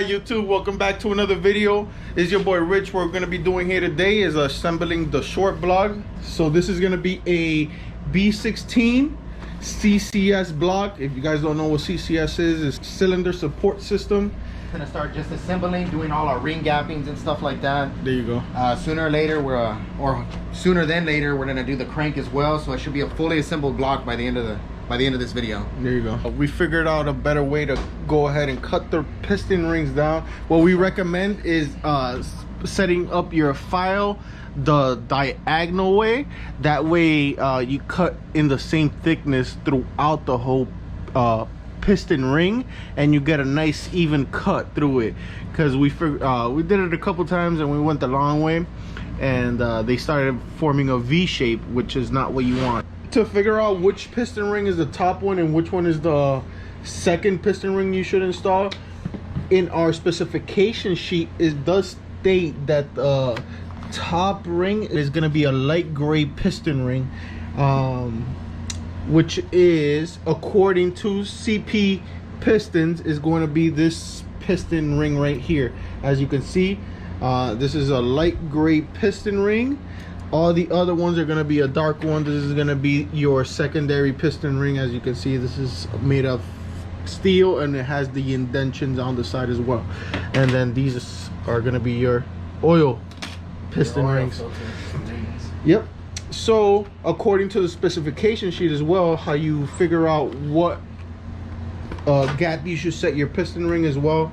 YouTube, welcome back to another video. It's your boy Rich. What we're going to be doing here today is assembling the short block. So this is going to be a B16 CCS block. If you guys don't know what CCS is, it's cylinder support system. Gonna start just assembling, doing all our ring gappings and stuff like that. There you go. Sooner or later, sooner than later, we're gonna do the crank as well. So it should be a fully assembled block by the end of this video. There you go. We figured out a better way to go ahead and cut the piston rings down. What we recommend is setting up your file the diagonal way. That way you cut in the same thickness throughout the whole piston ring, and you get a nice even cut through it. Because we did it a couple times and we went the long way, and they started forming a V shape, which is not what you want. To figure out which piston ring is the top one and which one is the second piston ring you should install, in our specification sheet it does state that the top ring is going to be a light gray piston ring, which is, according to CP Pistons, is going to be this piston ring right here. As you can see, this is a light gray piston ring. All the other ones are going to be a dark one. This is going to be your secondary piston ring. As you can see, this is made of steel and it has the indentions on the side as well. And then these are going to be your oil piston rings. Yep. So according to the specification sheet as well, how you figure out what gap you should set your piston ring as well,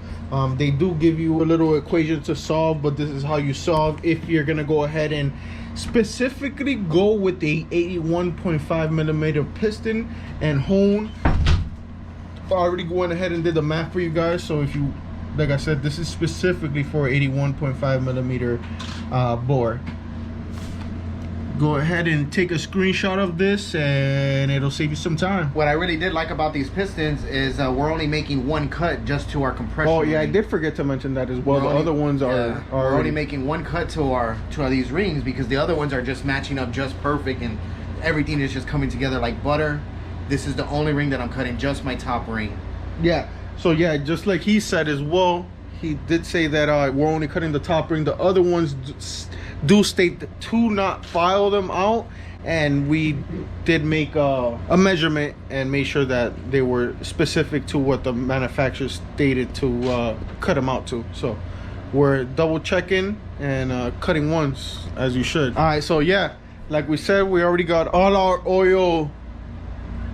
they do give you a little equation to solve, but this is how you solve if you're gonna go ahead and specifically go with the 81.5 millimeter piston and hone. I already went ahead and did the math for you guys, so if you, like I said, this is specifically for 81.5 millimeter bore. Go ahead and take a screenshot of this and it'll save you some time. What I really did like about these pistons is we're only making one cut just to our compression. Oh yeah, ring. I did forget to mention that as well. The other ones are we're only making one cut to these rings, because the other ones are just matching up just perfect and everything is just coming together like butter. This is the only ring that I'm cutting, just my top ring. Yeah, so yeah, just like he said as well, he did say that we're only cutting the top ring. The other ones do state to not file them out, and we did make a measurement and made sure that they were specific to what the manufacturer stated to cut them out to. So we're double checking and cutting once, as you should. All right, so yeah, like we said, we already got all our oil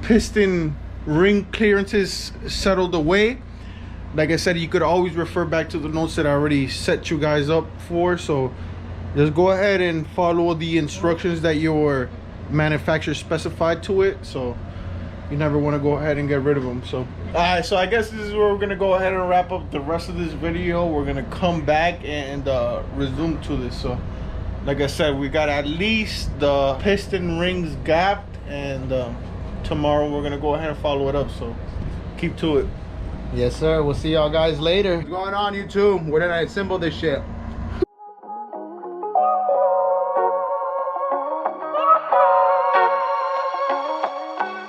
piston ring clearances settled away. Like I said, you could always refer back to the notes that I already set you guys up for. So just go ahead and follow the instructions that your manufacturer specified to it. So you never want to go ahead and get rid of them. So all right, so I guess this is where we're gonna go ahead and wrap up the rest of this video. We're gonna come back and resume to this. So like I said, we got at least the piston rings gapped, and tomorrow we're gonna go ahead and follow it up. So keep to it. Yes sir, we'll see y'all guys later. What's going on, YouTube? Where did I assemble this shit?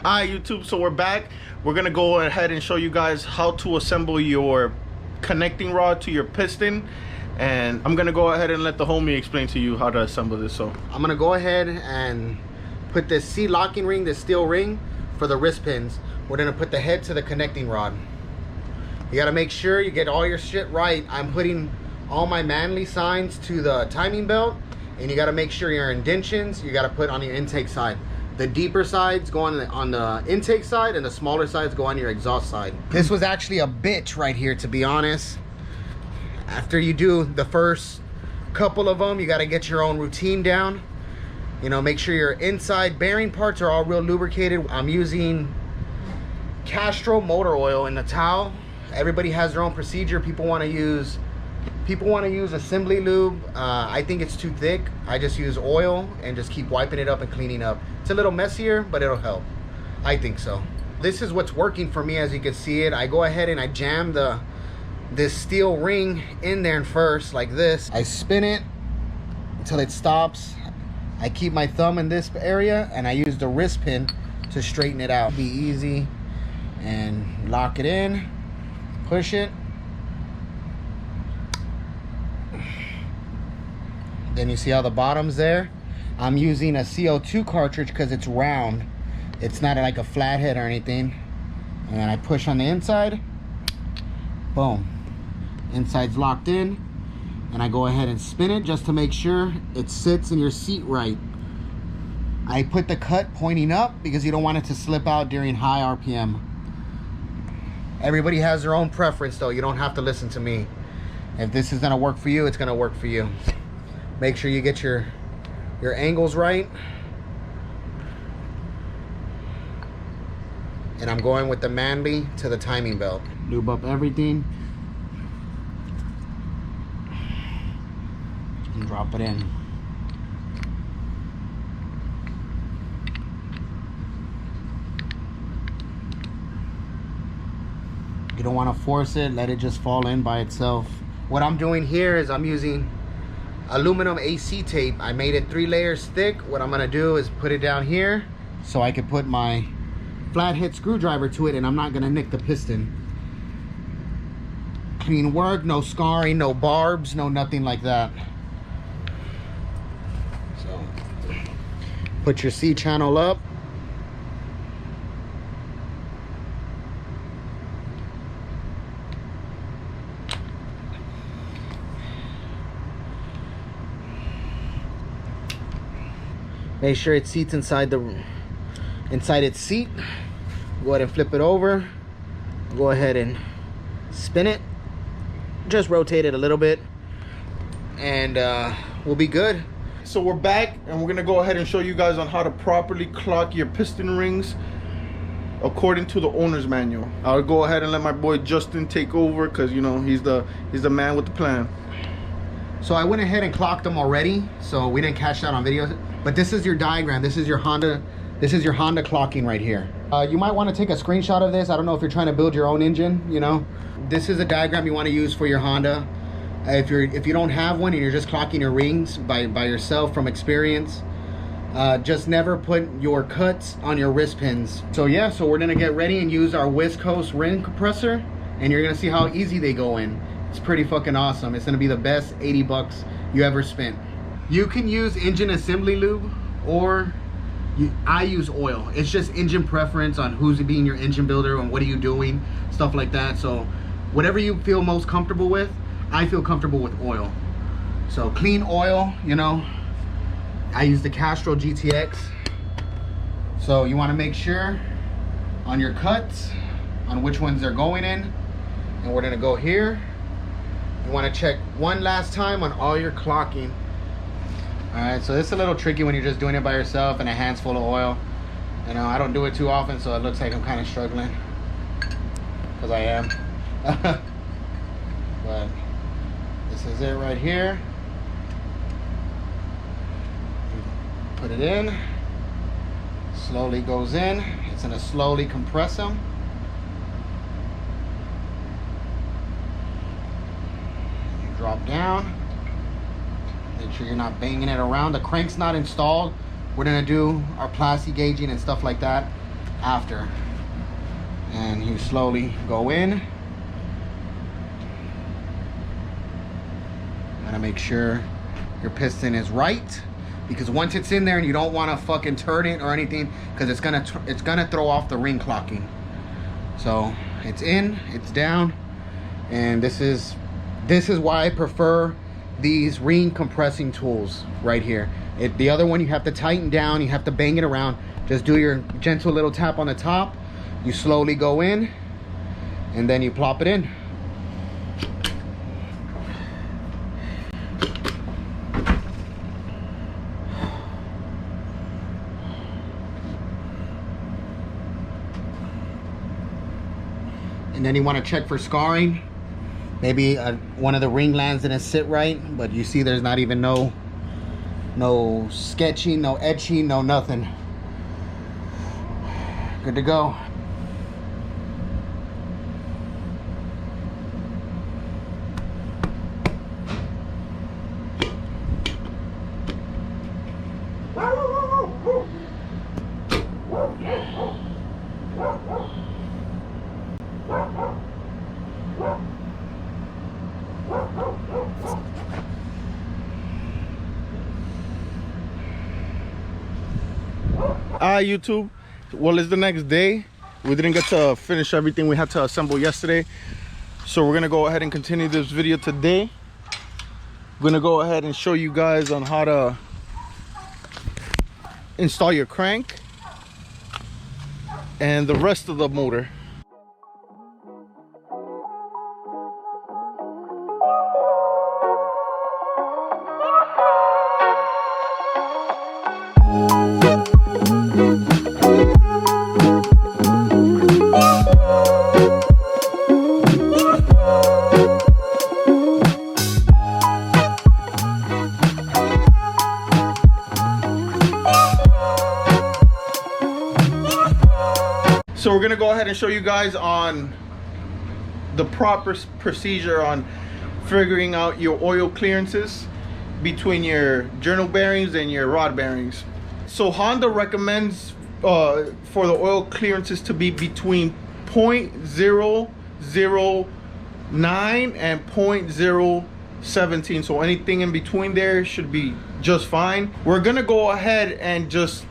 Alright YouTube, so we're back. We're gonna go ahead and show you guys how to assemble your connecting rod to your piston, and I'm gonna go ahead and let the homie explain to you how to assemble this. So I'm gonna go ahead and put this C locking ring, this steel ring, for the wrist pins. We're gonna put the head to the connecting rod. You gotta make sure you get all your shit right. I'm putting all my manly signs to the timing belt, and you gotta make sure your indentions you gotta put on your intake side. The deeper sides go on the intake side, and the smaller sides go on your exhaust side. This was actually a bitch right here, to be honest. After you do the first couple of them, you gotta get your own routine down. You know, make sure your inside bearing parts are all real lubricated. I'm using Castro motor oil in the towel. Everybody has their own procedure. People want to use assembly lube. I think it's too thick. I just use oil and just keep wiping it up and cleaning up. It's a little messier, but it'll help. I think so. This is what's working for me. As you can see it, I go ahead and I jam this steel ring in there first, like this. I spin it until it stops. I keep my thumb in this area and I use the wrist pin to straighten it out. Be easy and lock it in, push it, Then you see how the bottom's there? I'm using a CO2 cartridge because it's round. It's not like a flathead or anything. And then I push on the inside. Boom. Inside's locked in. And I go ahead and spin it just to make sure it sits in your seat right. I put the cut pointing up because you don't want it to slip out during high RPM. Everybody has their own preference though. You don't have to listen to me. If this is gonna work for you, it's gonna work for you. Make sure you get your angles right. And I'm going with the Manley to the timing belt. Lube up everything. And drop it in. You don't want to force it, let it just fall in by itself. What I'm doing here is I'm using aluminum AC tape. I made it 3 layers thick. What I'm gonna do is put it down here so I can put my flathead screwdriver to it and I'm not gonna nick the piston. Clean work, no scarring, no barbs, no nothing like that. So put your C channel up. Make sure it seats inside its seat. Go ahead and flip it over. Go ahead and spin it. Just rotate it a little bit and we'll be good. So we're back and we're gonna go ahead and show you guys on how to properly clock your piston rings according to the owner's manual. I'll go ahead and let my boy Justin take over because you know he's the man with the plan. So I went ahead and clocked them already, so we didn't catch that on video. But this is your diagram. This is your Honda clocking right here. You might want to take a screenshot of this. I don't know if you're trying to build your own engine, you know. This is a diagram you want to use for your Honda. If you don't have one and you're just clocking your rings by yourself from experience, just never put your cuts on your wrist pins. So yeah, so we're gonna get ready and use our West Coast ring compressor, and you're gonna see how easy they go in. It's pretty fucking awesome. It's gonna be the best 80 bucks you ever spent. You can use engine assembly lube or I use oil. It's just engine preference on who's being your engine builder and what are you doing, stuff like that. So whatever you feel most comfortable with, I feel comfortable with oil. So clean oil, you know. I use the Castrol GTX. So you want to make sure on your cuts on which ones they're going in. And we're gonna go here. You want to check one last time on all your clocking. All right, so it's a little tricky when you're just doing it by yourself and a hand's full of oil. You know, I don't do it too often, so it looks like I'm kind of struggling, because I am. But this is it right here. Put it in. Slowly goes in. It's gonna slowly compress them. You drop down. Make sure you're not banging it around. The crank's not installed. We're gonna do our plastic gauging and stuff like that after. And you slowly go in. Gotta make sure your piston is right, because once it's in there and you don't want to fucking turn it or anything, because it's gonna throw off the ring clocking. So it's in, it's down, and this is why I prefer these ring compressing tools right here. The other one you have to tighten down, you have to bang it around. Just do your gentle little tap on the top, you slowly go in, and then you plop it in. And then you want to check for scarring. Maybe one of the ring lands didn't sit right, but you see there's not even no sketching, no etching, no nothing. Good to go. Alright, YouTube. Well, it's the next day. We didn't get to finish everything we had to assemble yesterday, so we're gonna go ahead and continue this video today. We're gonna go ahead and show you guys on how to install your crank and the rest of the motor. So we're gonna go ahead and show you guys on the proper procedure on figuring out your oil clearances between your journal bearings and your rod bearings. So Honda recommends for the oil clearances to be between 0.009 and 0.017. So anything in between there should be just fine. We're gonna go ahead and just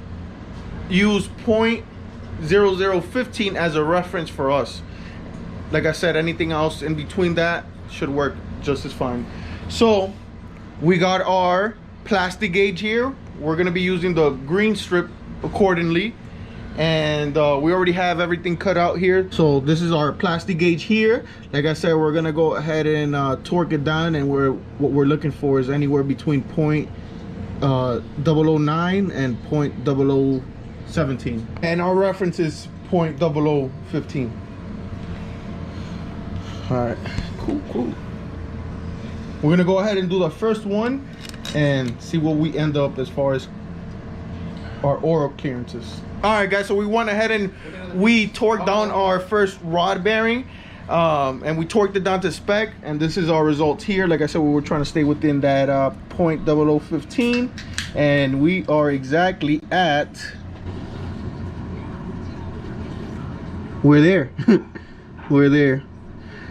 use 0.0015 as a reference for us. Like I said, anything else in between that should work just as fine. So we got our plastic gauge here. We're gonna be using the green strip accordingly, and we already have everything cut out here. So this is our plastic gauge here. Like I said, we're gonna go ahead and torque it down, and what we're looking for is anywhere between 0.009 and 0.0017, and our reference is 0.0015. All right, cool. We're gonna go ahead and do the first one and see what we end up as far as our oil clearances. All right, guys, so we went ahead and we torqued down our first rod bearing, and we torqued it down to spec, and this is our results here. Like I said, we were trying to stay within that 0.0015, and we are exactly at, we're there. We're there.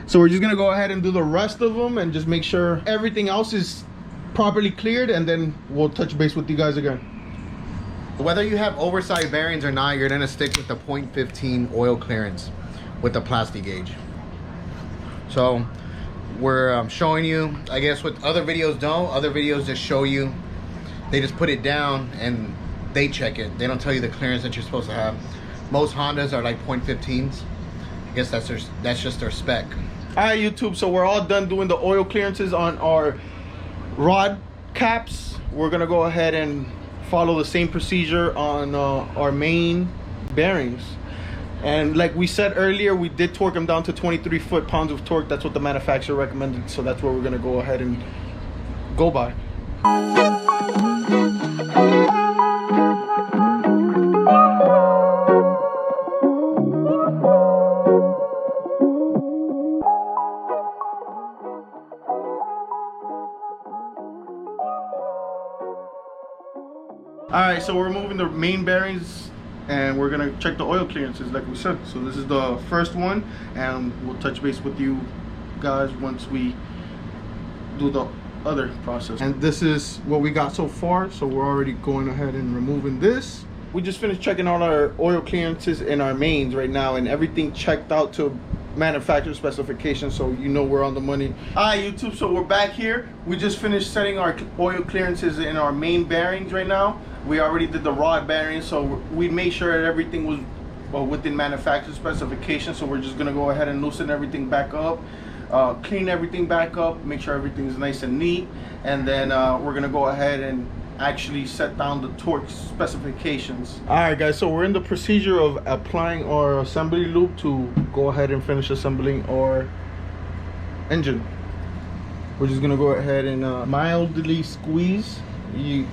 So we're just gonna go ahead and do the rest of them and just make sure everything else is properly cleared, and then we'll touch base with you guys again. Whether you have oversized bearings or not, you're gonna stick with the 0.15 oil clearance with the plastic gauge. So we're showing you, I guess what other videos don't. Other videos just show you, they just put it down and they check it. They don't tell you the clearance that you're supposed to have. Most Hondas are like 0.15s. I guess that's just their spec. All right, YouTube, so we're all done doing the oil clearances on our rod caps. We're gonna go ahead and follow the same procedure on our main bearings. And like we said earlier, we did torque them down to 23 foot-pounds of torque. That's what the manufacturer recommended, so that's what we're gonna go ahead and go by. All right, so we're moving the main bearings, and we're gonna check the oil clearances like we said. So this is the first one, and we'll touch base with you guys once we do the other process. And this is what we got so far. So we're already going ahead and removing this. We just finished checking all our oil clearances in our mains right now, and everything checked out to manufacturer specifications, so you know we're on the money. All right, YouTube, so we're back here. We just finished setting our oil clearances in our main bearings right now. We already did the rod bearings, so we made sure that everything was within manufacturer specifications. So we're just gonna go ahead and loosen everything back up, clean everything back up, make sure everything's nice and neat, and then we're gonna go ahead and actually set down the torque specifications. All right, guys, so we're in the procedure of applying our assembly loop to go ahead and finish assembling our engine. We're just gonna go ahead and mildly squeeze. You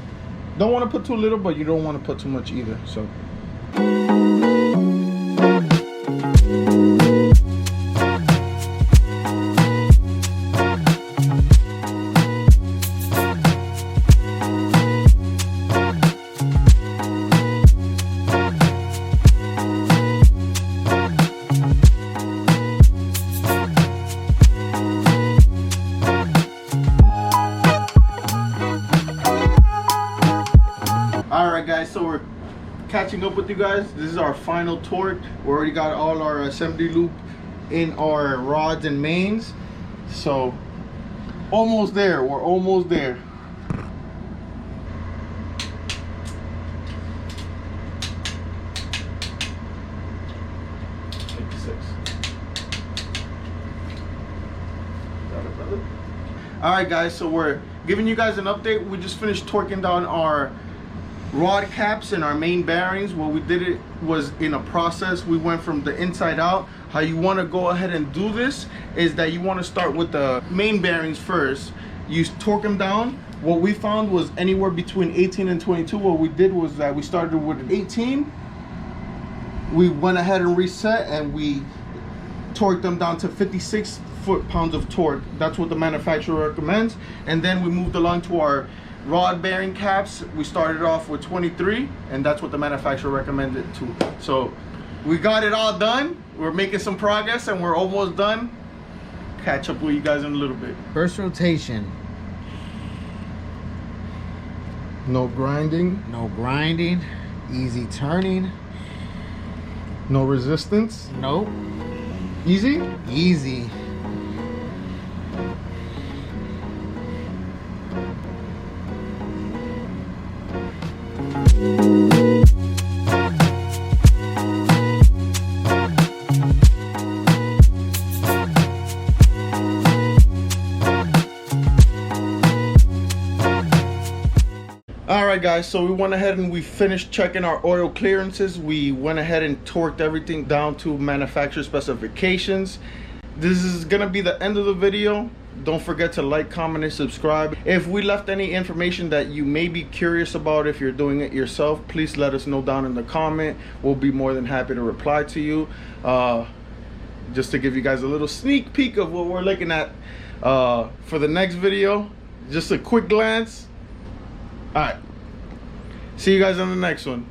don't want to put too little, but you don't want to put too much either. So catching up with you guys. This is our final torque. We already got all our assembly loop in our rods and mains, so almost there. We're almost there. All right, guys, so we're giving you guys an update. We just finished torquing down our rod caps and our main bearings. What we did it was in a process. We went from the inside out. How you want to go ahead and do this is that you want to start with the main bearings first. You torque them down. What we found was anywhere between 18 and 22. What we did was that we started with an 18. We went ahead and reset, and we torqued them down to 56 foot-pounds of torque. That's what the manufacturer recommends. And then we moved along to our rod bearing caps. We started off with 23, and that's what the manufacturer recommended too. So we got it all done. We're making some progress, and we're almost done. Catch up with you guys in a little bit. First rotation. No grinding. No grinding. Easy turning. No resistance. Nope. Easy? Easy. Alright guys, so we went ahead and we finished checking our oil clearances. We went ahead and torqued everything down to manufacturer specifications. This is gonna be the end of the video. Don't forget to like, comment, and subscribe. If we left any information that you may be curious about if you're doing it yourself, please let us know down in the comment. We'll be more than happy to reply to you. Just to give you guys a little sneak peek of what we're looking at for the next video. Just a quick glance. All right, see you guys on the next one.